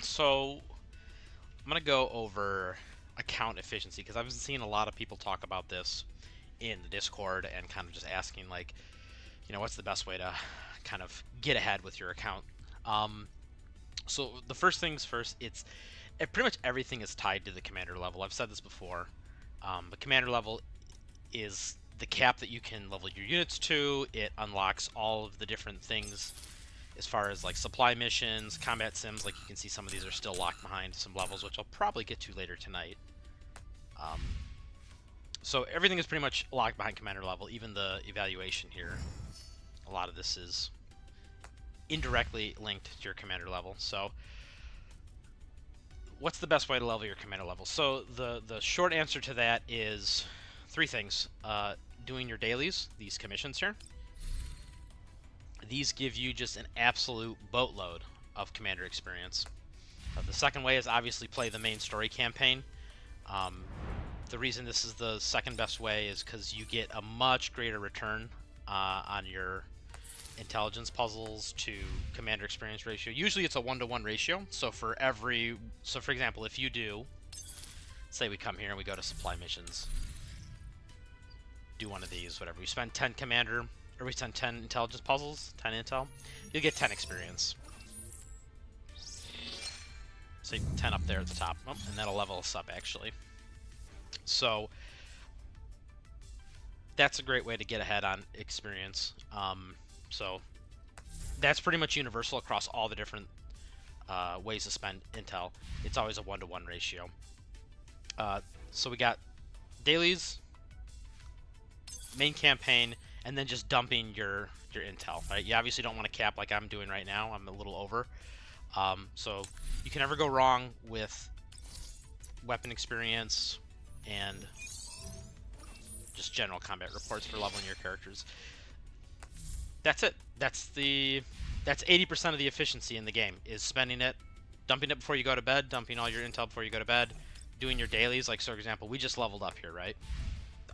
So I'm gonna go over account efficiency because I've been seeing a lot of people talk about this in the Discord and kind of just asking like, what's the best way to kind of get ahead with your account. So the first things first, pretty much everything is tied to the commander level. I've said this before. The commander level is the cap that you can level your units to. It unlocks all of the different things as far as like supply missions, combat sims. Like you can see, some of these are still locked behind some levels, which I'll probably get to later tonight. So everything is pretty much locked behind commander level, even the evaluation here. A lot of this is indirectly linked to your commander level. So what's the best way to level your commander level? So the short answer to that is three things. Doing your dailies, these commissions here. These give you just an absolute boatload of commander experience. The second way is obviously play the main story campaign. The reason this is the second best way is because you get a much greater return on your intelligence puzzles to commander experience ratio. Usually it's a 1-to-1 ratio. So for example, if you do, say we come here and we go to supply missions, do one of these, whatever. We spend 10 commander, or we spend 10 intelligence puzzles, 10 intel, you'll get 10 experience. So 10 up there at the top, and that'll level us up actually. So that's a great way to get ahead on experience. So that's pretty much universal across all the different ways to spend intel. It's always a 1-to-1 ratio. So we got dailies, main campaign, and then just dumping your intel. Right? You obviously don't want to cap like I'm doing right now. I'm a little over. So you can never go wrong with weapon experience and just general combat reports for leveling your characters. That's it. That's 80% of the efficiency in the game, is spending it, dumping it before you go to bed, dumping all your intel before you go to bed, doing your dailies. Like, so for example, we just leveled up here, right?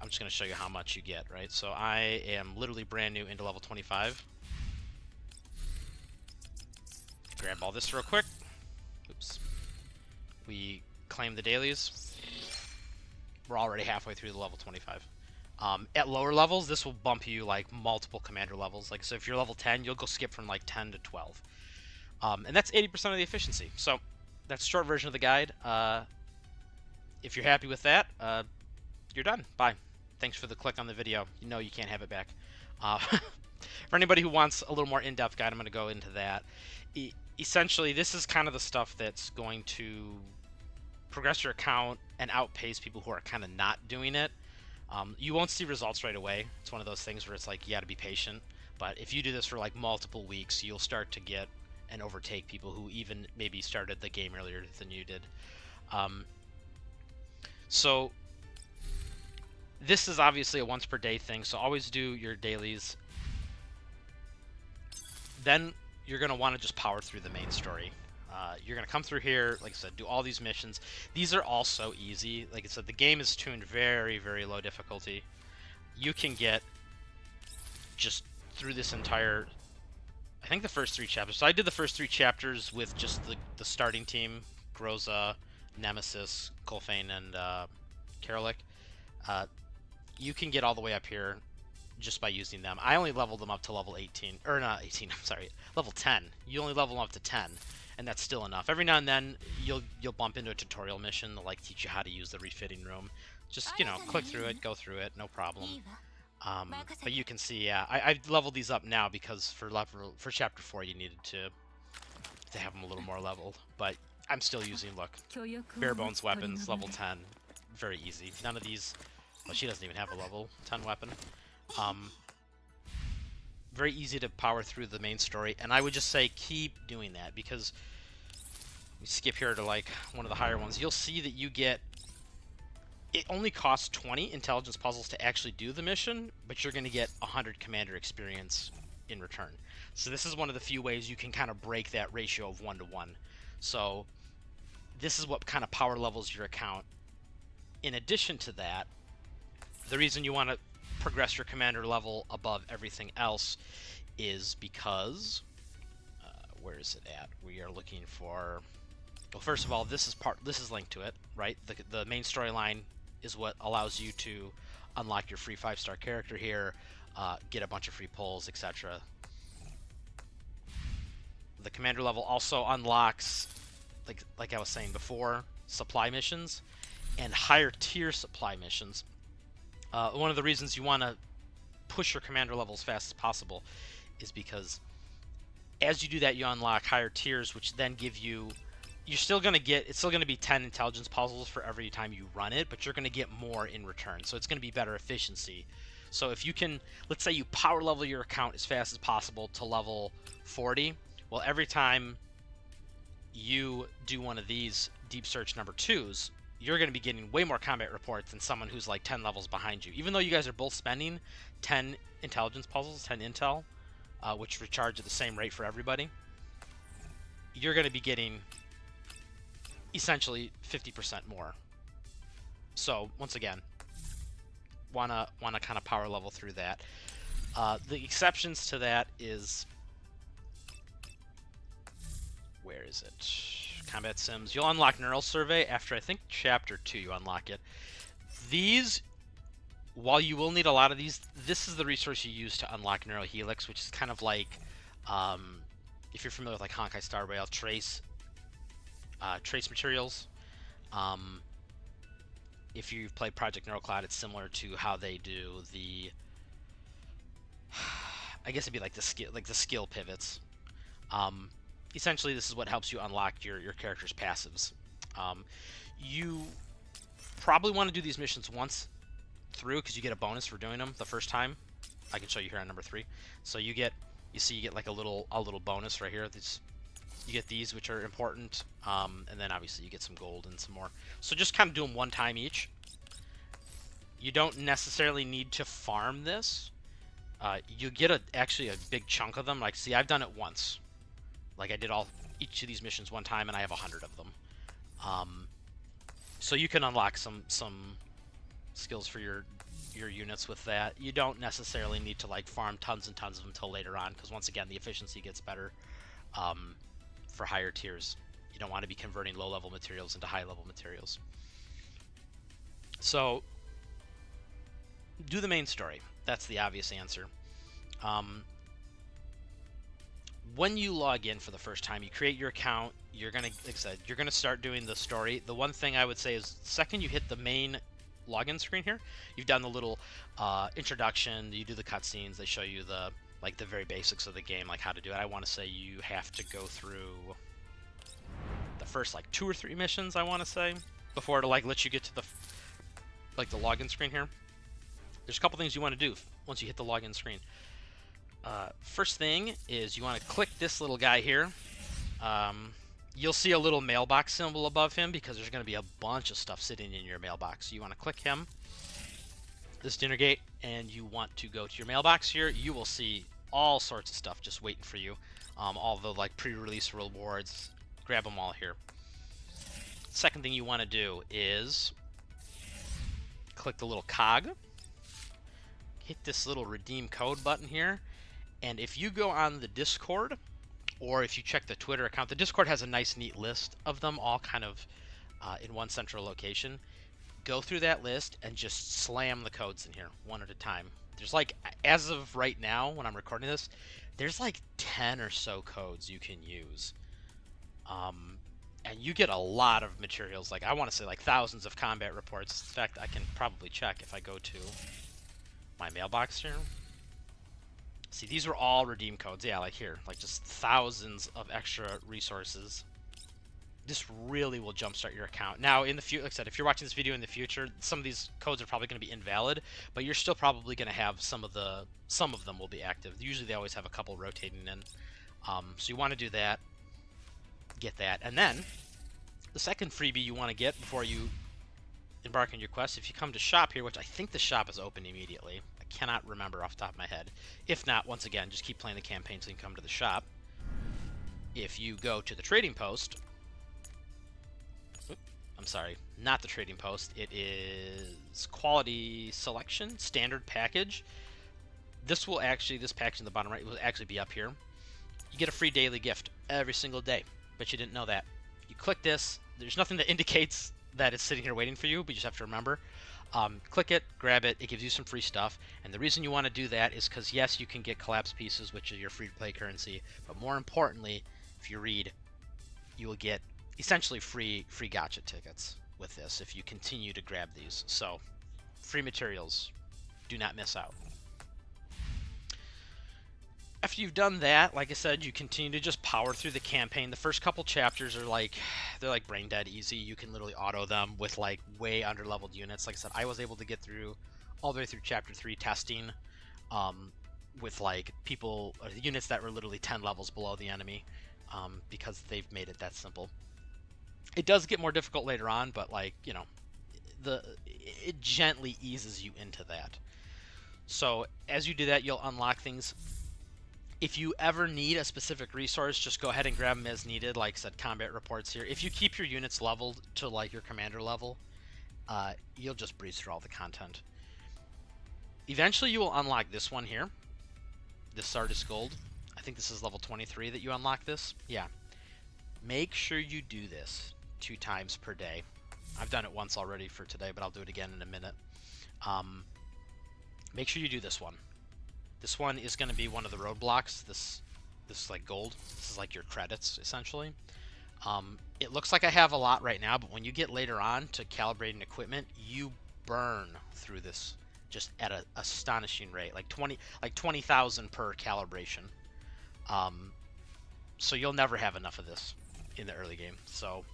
I'm just going to show you how much you get, right? So I am literally brand new into level 25. Grab all this real quick. Oops. We claim the dailies. We're already halfway through the level 25. At lower levels, this will bump you like multiple commander levels. Like, so if you're level 10, you'll go skip from like 10 to 12. And that's 80% of the efficiency. So that's a short version of the guide. If you're happy with that, you're done. Bye. Thanks for the click on the video. You know you can't have it back. For anybody who wants a little more in-depth guide, I'm going to go into that. Essentially, this is kind of the stuff that's going to progress your account and outpace people who are kind of not doing it. You won't see results right away. It's one of those things where it's like you got to be patient. But if you do this for like multiple weeks, you'll start to get and overtake people who even maybe started the game earlier than you did. So this is obviously a once per day thing, so always do your dailies. Then you're going to want to just power through the main story. You're going to come through here, like I said, do all these missions. These are all so easy. Like I said, the game is tuned very, very low difficulty. You can get just through this entire, I think the first 3 chapters. So I did the first 3 chapters with just the starting team, Groza, Nemesis, Kolfane, and Karalik. You can get all the way up here just by using them. I only leveled them up to level 18, or not 18, I'm sorry, level 10. You only level them up to 10, and that's still enough. Every now and then, you'll bump into a tutorial mission to like teach you how to use the refitting room. Just, click through it, go through it, no problem. But you can see, yeah, I've leveled these up now because for chapter 4 you needed to have them a little more leveled. But I'm still using, look, bare bones weapons, level 10, very easy. None of these, well, she doesn't even have a level 10 weapon. Very easy to power through the main story, and I would just say keep doing that, because we skip here to like one of the higher ones. You'll see that you get, it only costs 20 intelligence puzzles to actually do the mission, but you're going to get 100 commander experience in return. So this is one of the few ways you can kind of break that ratio of 1-to-1. So this is what kind of power levels your account. In addition to that, the reason you want to progress your commander level above everything else is because where is it at? We are looking for. Well, first of all, this is linked to it, right? The main storyline is what allows you to unlock your free 5-star character here, get a bunch of free pulls, etc. The commander level also unlocks, like I was saying before, supply missions and higher tier supply missions. One of the reasons you want to push your commander level as fast as possible is because as you do that, you unlock higher tiers, which then give you. You're still going to get, it's still going to be 10 intelligence puzzles for every time you run it, but you're going to get more in return. So it's going to be better efficiency. So if you can, let's say you power level your account as fast as possible to level 40, well, every time you do one of these deep search number 2s, you're going to be getting way more combat reports than someone who's like 10 levels behind you. Even though you guys are both spending 10 intelligence puzzles, 10 intel, which recharge at the same rate for everybody, you're going to be getting essentially 50% more. So once again, wanna kind of power level through that. The exceptions to that is, where is it? Combat Sims. You'll unlock Neural Survey after I think Chapter 2. You unlock it. These, while you will need a lot of these, this is the resource you use to unlock Neural Helix, which is kind of like, if you're familiar with like Honkai Star Rail, trace materials. If you've played Project Neural Cloud, it's similar to how they do the, I guess it'd be like the skill pivots. Essentially, this is what helps you unlock your character's passives. You probably want to do these missions once through because you get a bonus for doing them the first time. I can show you here on number 3. So you get like a little bonus right here. You get these, which are important, and then obviously you get some gold and some more. So just kind of do them one time each. You don't necessarily need to farm this. You get actually a big chunk of them. Like, see, I've done it once. Like, I did each of these missions one time, and I have 100 of them. So you can unlock some skills for your units with that. You don't necessarily need to like farm tons and tons of them until later on, because once again, the efficiency gets better. For higher tiers, you don't want to be converting low-level materials into high-level materials. So do the main story. That's the obvious answer. When you log in for the first time, you create your account. You're gonna, like I said, you're gonna start doing the story. The one thing I would say is, second you hit the main login screen here, you've done the little introduction. You do the cutscenes. They show you the very basics of the game, like how to do it. I want to say you have to go through the first like 2 or 3 missions, I want to say, before to like let you get to the login screen here. There's a couple things you want to do once you hit the login screen. First thing is you want to click this little guy here. You'll see a little mailbox symbol above him because there's going to be a bunch of stuff sitting in your mailbox. So you want to click him, this dinner gate, and you want to go to your mailbox here. You will see all sorts of stuff just waiting for you. All the like pre-release rewards, grab them all here. Second thing you want to do is click the little cog, hit this little redeem code button here, and if you go on the Discord, or if you check the Twitter account, the Discord has a nice neat list of them all kind of in one central location. Go through that list and just slam the codes in here one at a time. There's like, as of right now when I'm recording this, there's like 10 or so codes you can use. And you get a lot of materials, like I want to say like thousands of combat reports. In fact, I can probably check if I go to my mailbox here. See, these are all redeem codes. Yeah, like here, like just thousands of extra resources. This really will jumpstart your account. Now, in the future, like I said, if you're watching this video in the future, some of these codes are probably going to be invalid, but you're still probably going to have some of them will be active. Usually, they always have a couple rotating in. So you want to do that, get that, and then the second freebie you want to get before you embark on your quest, if you come to shop here, which I think the shop is open immediately. I cannot remember off the top of my head. If not, once again, just keep playing the campaign so you can come to the shop. If you go to the trading post. I'm sorry, not the trading post. It is quality selection, standard package. This package in the bottom right will actually be up here. You get a free daily gift every single day. Bet you didn't know that. You click this. There's nothing that indicates that it's sitting here waiting for you, but you just have to remember. Click it, grab it. It gives you some free stuff. And the reason you want to do that is because, yes, you can get collapse pieces, which is your free-to-play currency. But more importantly, if you read, you will get essentially free gotcha tickets with this if you continue to grab these. So, free materials. Do not miss out. After you've done that, like I said, you continue to just power through the campaign. The first couple chapters are they're like brain dead easy. You can literally auto them with like way under-leveled units. Like I said, I was able to get through all the way through chapter 3 testing with like people or the units that were literally 10 levels below the enemy because they've made it that simple. It does get more difficult later on, but like, you know, it gently eases you into that. So as you do that, you'll unlock things. If you ever need a specific resource, just go ahead and grab them as needed. Like I said, combat reports here. If you keep your units leveled to like your commander level, you'll just breeze through all the content. Eventually you will unlock this one here, this Sardis Gold. I think this is level 23 that you unlock this. Yeah. Make sure you do this 2 times per day. I've done it once already for today, but I'll do it again in a minute. Make sure you do this one. This one is going to be one of the roadblocks. This is like gold. This is like your credits, essentially. It looks like I have a lot right now, but when you get later on to calibrating equipment, you burn through this just at an astonishing rate, like 20,000 per calibration. So you'll never have enough of this in the early game. So,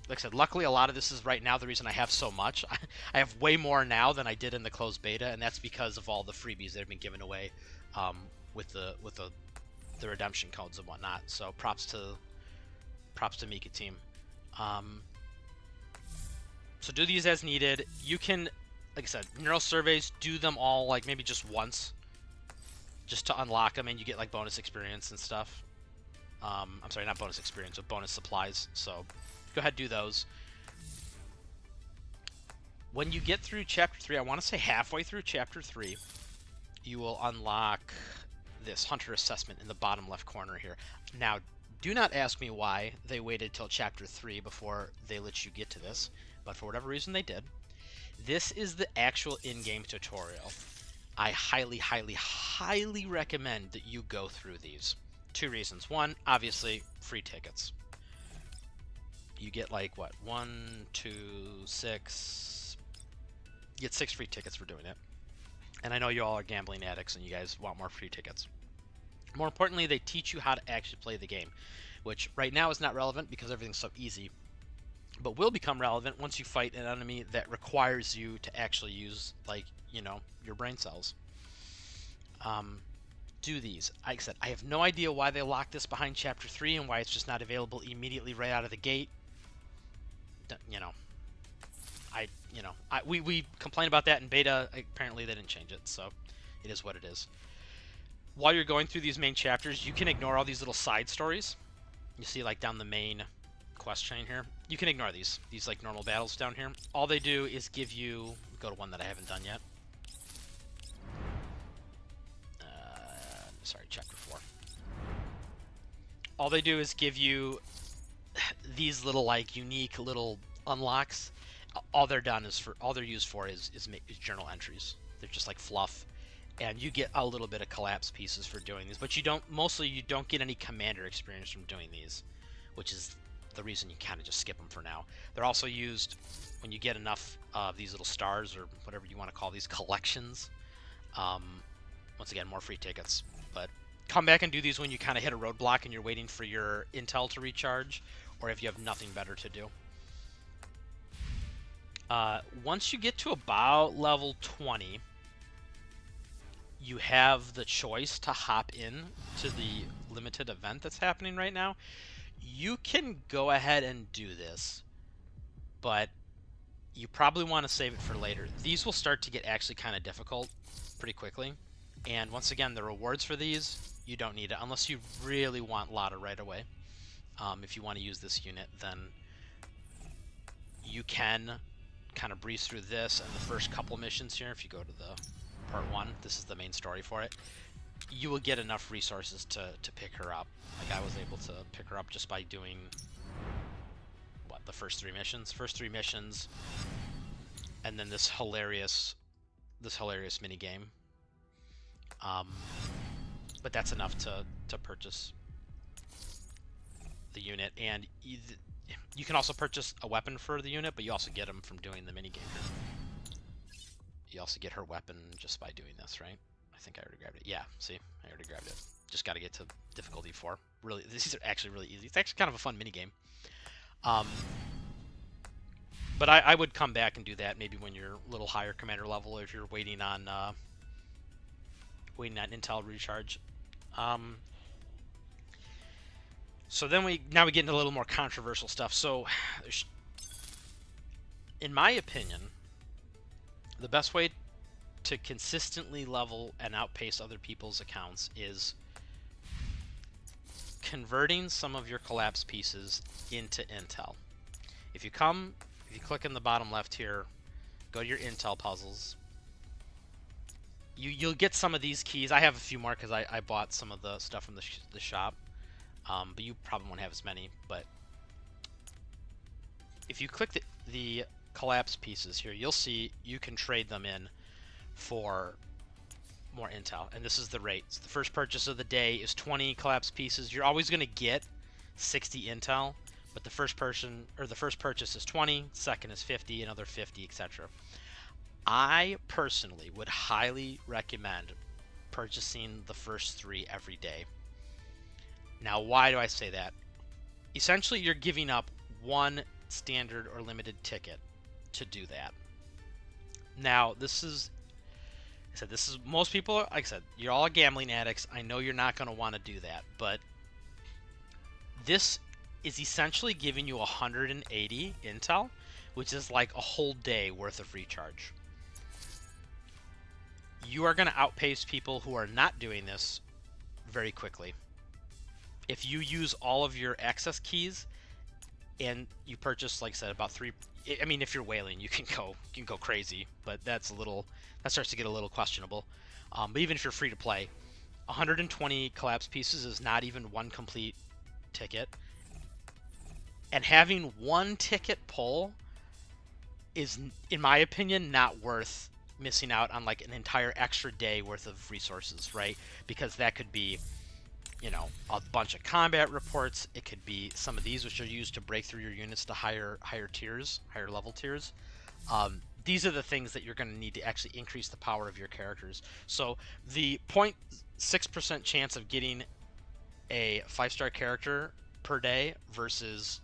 like I said, luckily a lot of this is right now the reason I have so much. I have way more now than I did in the closed beta, and that's because of all the freebies that have been given away with the redemption codes and whatnot. So props to Mika team. So do these as needed. You can, like I said, neural surveys, do them all like maybe just once, just to unlock them, and you get like bonus experience and stuff. I'm sorry, not bonus experience, but bonus supplies. So go ahead, do those. When you get through chapter 3, I want to say halfway through chapter 3, you will unlock this hunter assessment in the bottom left corner here. Now, do not ask me why they waited till chapter 3 before they let you get to this, but for whatever reason they did. This is the actual in-game tutorial. I highly, highly, highly recommend that you go through these. 2 reasons. 1, obviously, free tickets. You get like, what, 1, 2, 6... You get 6 free tickets for doing it. And I know you all are gambling addicts and you guys want more free tickets. More importantly, they teach you how to actually play the game, which right now is not relevant because everything's so easy, but will become relevant once you fight an enemy that requires you to actually use, like, you know, your brain cells. Do these. Like I said, I have no idea why they locked this behind chapter 3 and why it's just not available immediately right out of the gate. You know, we complained about that in beta. Apparently they didn't change it, so it is what it is. While you're going through these main chapters, you can ignore all these little side stories. You see, like, down the main quest chain here. You can ignore these like normal battles down here. All they do is give you, go to one that I haven't done yet. Sorry, chapter 4. All they do is give you these little, like, unique little unlocks. All they're used for is journal entries. They're just like fluff, and you get a little bit of collapse pieces for doing these, but you don't get any commander experience from doing these, which is the reason you kind of just skip them for now. They're also used when you get enough of these little stars, or whatever you want to call these collections. Once again, more free tickets, but come back and do these when you kind of hit a roadblock and you're waiting for your intel to recharge, or if you have nothing better to do. Once you get to about level 20, you have the choice to hop in to the limited event that's happening right now. You can go ahead and do this, but you probably want to save it for later. These will start to get actually kind of difficult pretty quickly. And once again, the rewards for these, you don't need it unless you really want Lotta right away. If you want to use this unit, then you can kind of breeze through this and the first couple missions here. If you go to the part 1, this is the main story for it. you will get enough resources to pick her up. Like, I was able to pick her up just by doing, what, the first three missions, and then this hilarious mini game. But that's enough to purchase the unit, and you can also purchase a weapon for the unit, but you also get them from doing the mini game. You also get her weapon just by doing this, right? I think I already grabbed it. Yeah, see, I already grabbed it. Just got to get to difficulty 4. Really, these are actually really easy. It's actually kind of a fun mini game. But I would come back and do that maybe when you're a little higher commander level, if you're waiting on intel recharge. So then we get into a little more controversial stuff. So, in my opinion, the best way to consistently level and outpace other people's accounts is converting some of your collapse pieces into intel. If you click in the bottom left here, go to your intel puzzles. You'll get some of these keys. I have a few more because I bought some of the stuff from the shop. But you probably won't have as many. But if you click the collapse pieces here, you'll see you can trade them in for more intel, and this is the rates. The first purchase of the day is 20 collapse pieces. You're always going to get 60 intel, but the first purchase is 20, second is 50, another 50, etc. I personally would highly recommend purchasing the first 3 every day. Now, why do I say that? Essentially, you're giving up 1 standard or limited ticket to do that. Now, this is most people, like I said, you're all gambling addicts. I know you're not going to want to do that, but this is essentially giving you 180 intel, which is like a whole day worth of recharge. You are going to outpace people who are not doing this very quickly. If you use all of your access keys and you purchase, like I said, about 3, I mean, if you're whaling, you can go crazy, but that starts to get a little questionable. But even if you're free to play, 120 collapse pieces is not even 1 complete ticket, and having 1 ticket pull is, in my opinion, not worth missing out on like an entire extra day worth of resources, right? Because that could be, a bunch of combat reports. It could be some of these which are used to break through your units to higher level tiers. These are the things that you're going to need to actually increase the power of your characters. So the 0.6% chance of getting a 5-star character per day versus,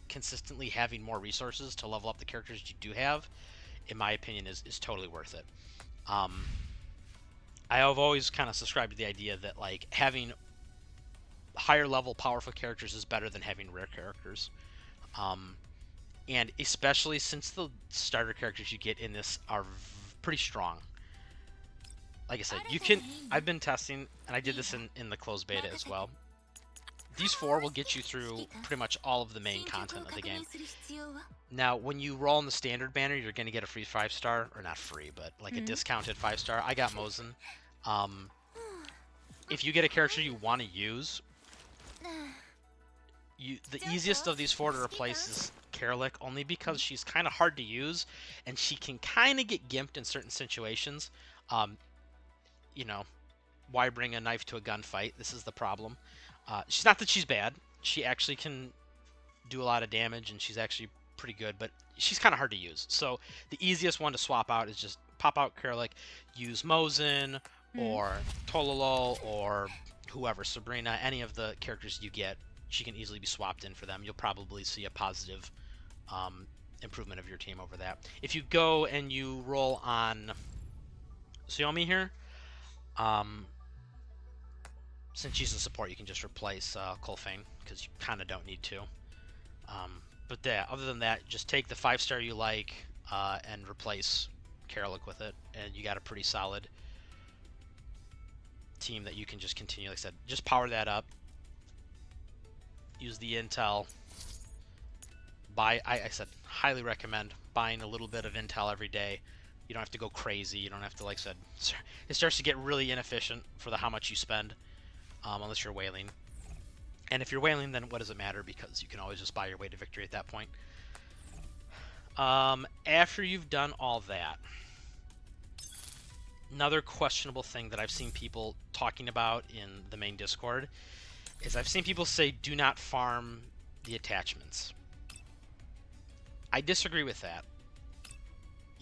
consistently having more resources to level up the characters you do have, in my opinion, is totally worth it. I have always kind of subscribed to the idea that like having higher level powerful characters is better than having rare characters. And especially since the starter characters you get in this are pretty strong. Like I said, I've been testing, and I did this in the closed beta as well. These 4 will get you through pretty much all of the main content of the game. Now, when you roll in the standard banner, you're going to get a free 5-star, or not free, but like a discounted 5-star. I got Mosin. If you get a character you want to use, the easiest of these 4 to replace is Karalik, only because she's kind of hard to use, and she can kind of get gimped in certain situations. Why bring a knife to a gunfight? This is the problem. She's not that she's bad. She actually can do a lot of damage, and she's actually pretty good, but she's kind of hard to use. So the easiest one to swap out is just pop out Karalik, use Mosin, or Tololo, or whoever, Sabrina, any of the characters you get, she can easily be swapped in for them. You'll probably see a positive improvement of your team over that. If you go and you roll on Xiaomi here, since she's a support, you can just replace Colfane, because you kind of don't need to. But yeah, other than that, just take the 5-star you like and replace Karalik with it, and you got a pretty solid team that you can just continue. Like I said, just power that up. Use the intel. I said, highly recommend buying a little bit of intel every day. You don't have to go crazy. You don't have to, like I said, it starts to get really inefficient for how much you spend, unless you're whaling. And if you're whaling, then what does it matter? Because you can always just buy your way to victory at that point. After you've done all that, another questionable thing that I've seen people talking about in the main Discord is I've seen people say do not farm the attachments. I disagree with that.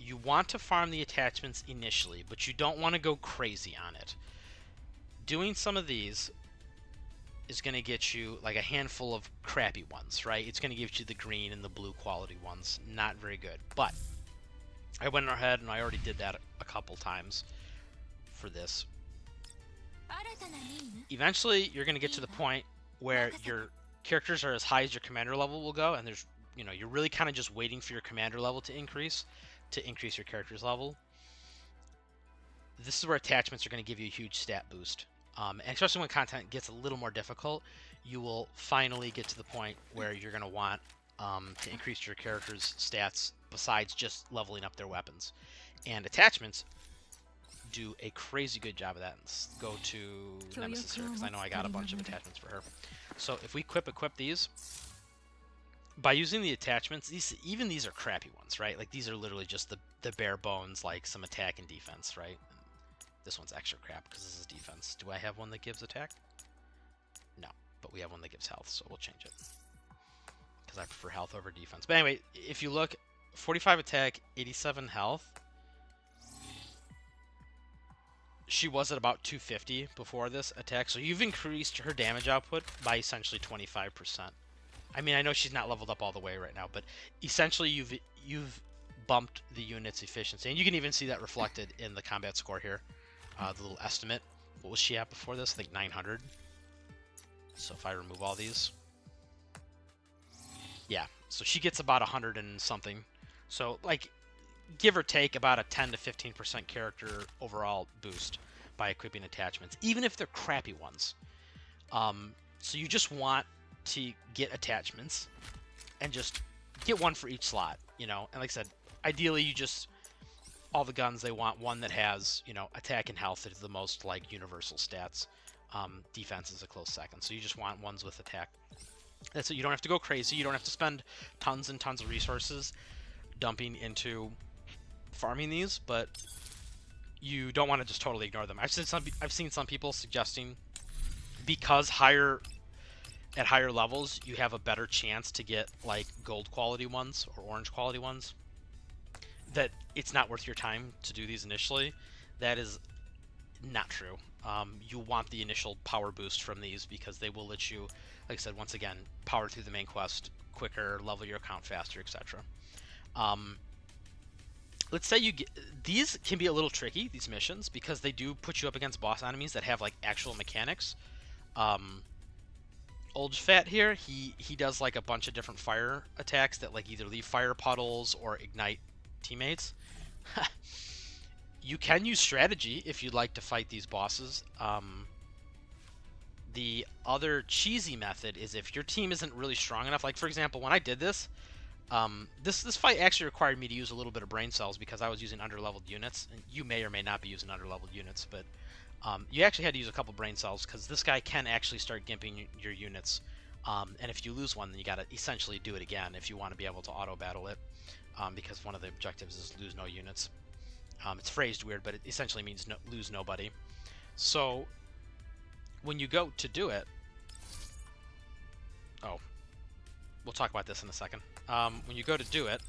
You want to farm the attachments initially, but you don't want to go crazy on it. Doing some of these is going to get you like a handful of crappy ones, right? It's going to give you the green and the blue quality ones. Not very good. But I went ahead and I already did that a couple times for this. Eventually, you're going to get to the point where your characters are as high as your commander level will go, and there's, you know, you're really kind of just waiting for your commander level to increase your character's level. This is where attachments are going to give you a huge stat boost. And especially when content gets a little more difficult, you will finally get to the point where you're going to want to increase your character's stats besides just leveling up their weapons. And attachments do a crazy good job of that. Let's go to Nemesis here, because I know I got a bunch of attachments for her. So if we equip these, by using the attachments, even these are crappy ones, right? Like these are literally just the bare bones, like some attack and defense, right? This one's extra crap because this is defense. Do I have one that gives attack? No, but we have one that gives health, so we'll change it. Because I prefer health over defense. But anyway, if you look, 45 attack, 87 health. She was at about 250 before this attack, so you've increased her damage output by essentially 25%. I mean, I know she's not leveled up all the way right now, but essentially you've bumped the unit's efficiency. And you can even see that reflected in the combat score here. The little estimate. What was she at before this? I think 900. So if I remove all these. Yeah, so she gets about 100 and something. So, like, give or take about a 10 to 15% character overall boost by equipping attachments, even if they're crappy ones. So you just want to get attachments and just get one for each slot, you know. And like I said, ideally you just, all the guns, they want one that has, you know, attack and health is the most like universal stats. Defense is a close second. So you just want ones with attack. That's it. You don't have to go crazy. You don't have to spend tons and tons of resources dumping into farming these, but you don't want to just totally ignore them. I've seen some people suggesting, because at higher levels you have a better chance to get like gold quality ones or orange quality ones, that it's not worth your time to do these initially. That is not true. You want the initial power boost from these because they will let you, like I said, once again, power through the main quest quicker, level your account faster, etc. Let's say you get, these can be a little tricky, these missions, because they do put you up against boss enemies that have like actual mechanics. Old Fat here, he does like a bunch of different fire attacks that like either leave fire puddles or ignite teammates. You can use strategy if you'd like to fight these bosses. The other cheesy method is if your team isn't really strong enough. Like, for example, when I did this, this fight actually required me to use a little bit of brain cells because I was using underleveled units. And you may or may not be using underleveled units, but you actually had to use a couple brain cells because this guy can actually start gimping your units. And if you lose one, then you got to essentially do it again if you want to be able to auto-battle it, because one of the objectives is lose no units. It's phrased weird, but it essentially means lose nobody. So when you go to do it, we'll talk about this in a second. When you go to do it,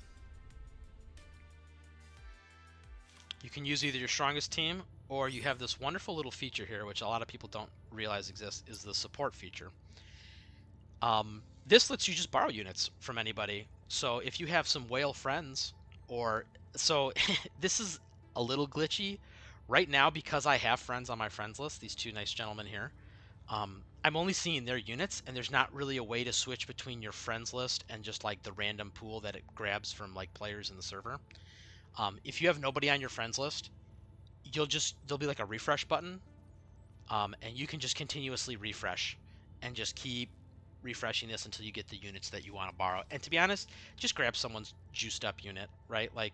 you can use either your strongest team, or you have this wonderful little feature here, which a lot of people don't realize exists, is the support feature. This lets you just borrow units from anybody. So if you have some whale friends, so this is a little glitchy right now because I have friends on my friends list, these two nice gentlemen here. I'm only seeing their units, and there's not really a way to switch between your friends list and just like the random pool that it grabs from like players in the server. If you have nobody on your friends list, there'll be like a refresh button, and you can just continuously refresh and just keep refreshing this until you get the units that you want to borrow. And to be honest, just grab someone's juiced up unit, right? Like,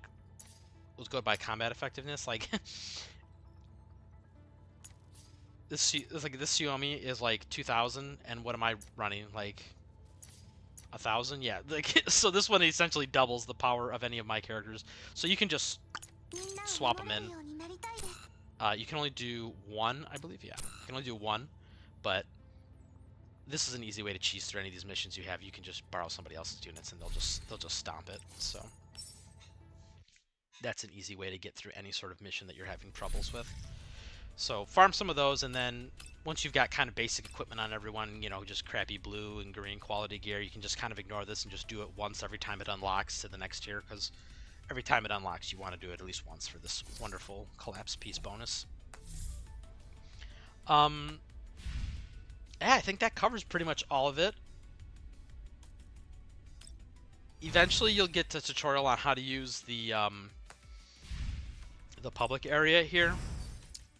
let's go by combat effectiveness. Like this, it's like this Xiaomi is like 2,000, and what am I running? Like 1,000? Yeah. Like so, this one essentially doubles the power of any of my characters. So you can just swap them in. You can only do one, I believe. Yeah, you can only do one, but this is an easy way to cheese through any of these missions you have. You can just borrow somebody else's units, and they'll just stomp it. So that's an easy way to get through any sort of mission that you're having troubles with. So farm some of those, and then once you've got kind of basic equipment on everyone, you know, just crappy blue and green quality gear, you can just kind of ignore this and just do it once every time it unlocks to the next tier, because every time it unlocks, you want to do it at least once for this wonderful collapse piece bonus. Yeah, I think that covers pretty much all of it. Eventually, you'll get a tutorial on how to use the public area here.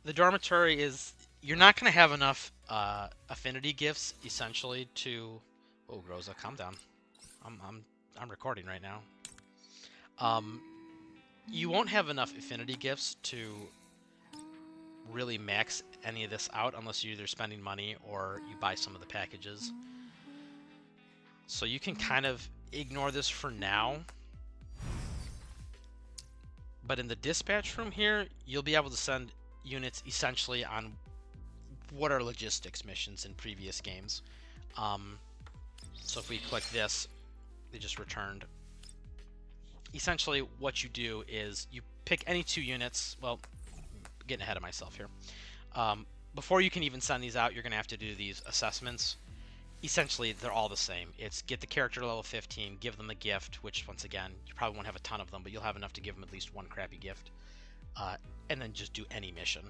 The dormitory is, you're not going to have enough affinity gifts essentially to. Oh, Rosa, calm down. I'm recording right now. You won't have enough affinity gifts to really max any of this out unless you're either spending money or you buy some of the packages. So you can kind of ignore this for now. But in the dispatch room here, you'll be able to send units essentially on what are logistics missions in previous games. So if we click this, they just returned. Essentially what you do is you pick any two units. Well, getting ahead of myself here. Before you can even send these out, you're going to have to do these assessments. Essentially, they're all the same. It's get the character level 15, give them a gift, which, once again, you probably won't have a ton of them, but you'll have enough to give them at least one crappy gift. And then just do any mission.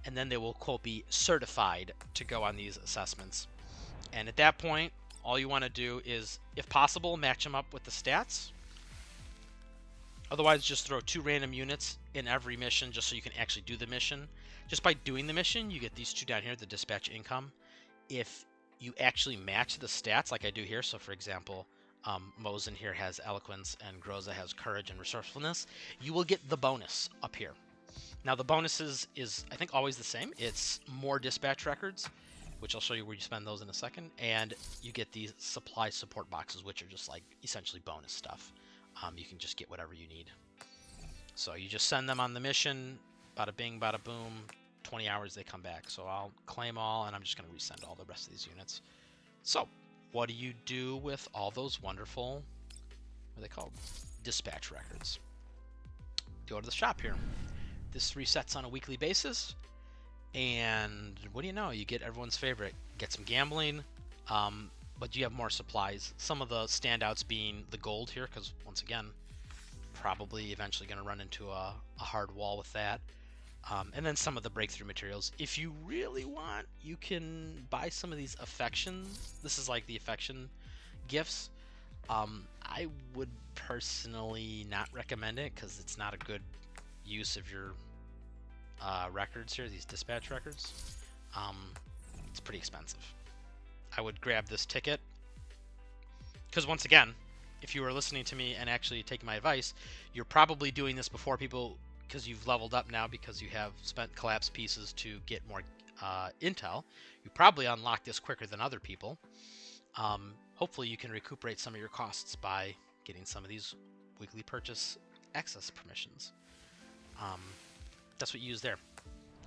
And then they will, quote, be certified to go on these assessments. And at that point, all you want to do is, if possible, match them up with the stats. Otherwise, just throw 2 random units in every mission just so you can actually do the mission. Just by doing the mission, you get these 2 down here, the dispatch income. If you actually match the stats like I do here, so for example, Mosin here has eloquence and Groza has courage and resourcefulness, you will get the bonus up here. Now the bonuses is, I think, always the same. It's more dispatch records, which I'll show you where you spend those in a second, and you get these supply support boxes, which are just like essentially bonus stuff. You can just get whatever you need. So you just send them on the mission, bada bing, bada boom, 20 hours they come back. So I'll claim all, and I'm just going to resend all the rest of these units. So what do you do with all those wonderful, what are they called? Dispatch records. Go to the shop here. This resets on a weekly basis, and what do you know? You get everyone's favorite. Get some gambling, but you have more supplies. Some of the standouts being the gold here, because once again, probably eventually going to run into a hard wall with that. And then some of the breakthrough materials. If you really want, you can buy some of these affections. This is like the affection gifts. I would personally not recommend it because it's not a good use of your records here, these dispatch records. It's pretty expensive. I would grab this ticket because, once again, if you were listening to me and actually taking my advice, you're probably doing this before people, because you've leveled up now, because you have spent collapse pieces to get more intel. You probably unlock this quicker than other people. Hopefully you can recuperate some of your costs by getting some of these weekly purchase access permissions. That's what you use there.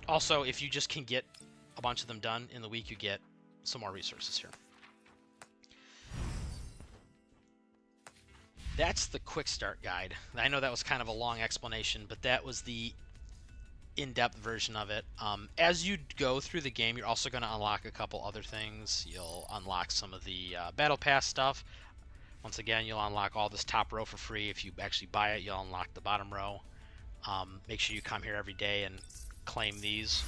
Also, if you just can get a bunch of them done in the week, you get some more resources here. That's the quick start guide. I know that was kind of a long explanation, but that was the in-depth version of it. As you go through the game, you're also going to unlock a couple other things. You'll unlock some of the Battle Pass stuff. Once again, you'll unlock all this top row for free. If you actually buy it, you'll unlock the bottom row. Make sure you come here every day and claim these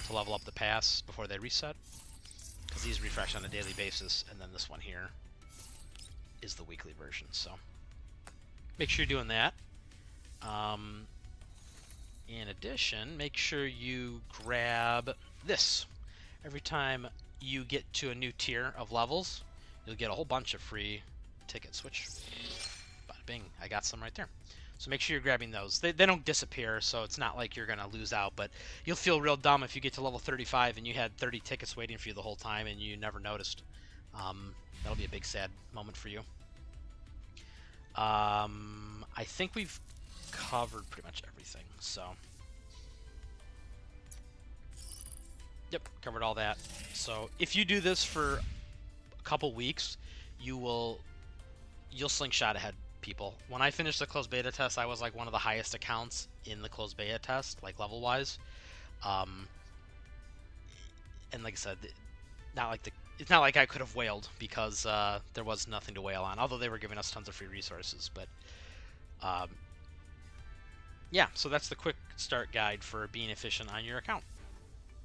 to level up the pass before they reset, because these refresh on a daily basis, and then this one here is the weekly version. So make sure you're doing that. In addition, make sure you grab this. Every time you get to a new tier of levels, you'll get a whole bunch of free tickets, which, bada bing, I got some right there. So make sure you're grabbing those. They don't disappear, so it's not like you're going to lose out, but you'll feel real dumb if you get to level 35 and you had 30 tickets waiting for you the whole time and you never noticed. That'll be a big sad moment for you. I think we've covered pretty much everything, so... Yep, covered all that. So if you do this for a couple weeks, you'll slingshot ahead people. When I finished the closed beta test, I was like one of the highest accounts in the closed beta test, like level wise. And like I said, it's not like I could have whaled because there was nothing to whale on, although they were giving us tons of free resources. But yeah, so that's the quick start guide for being efficient on your account.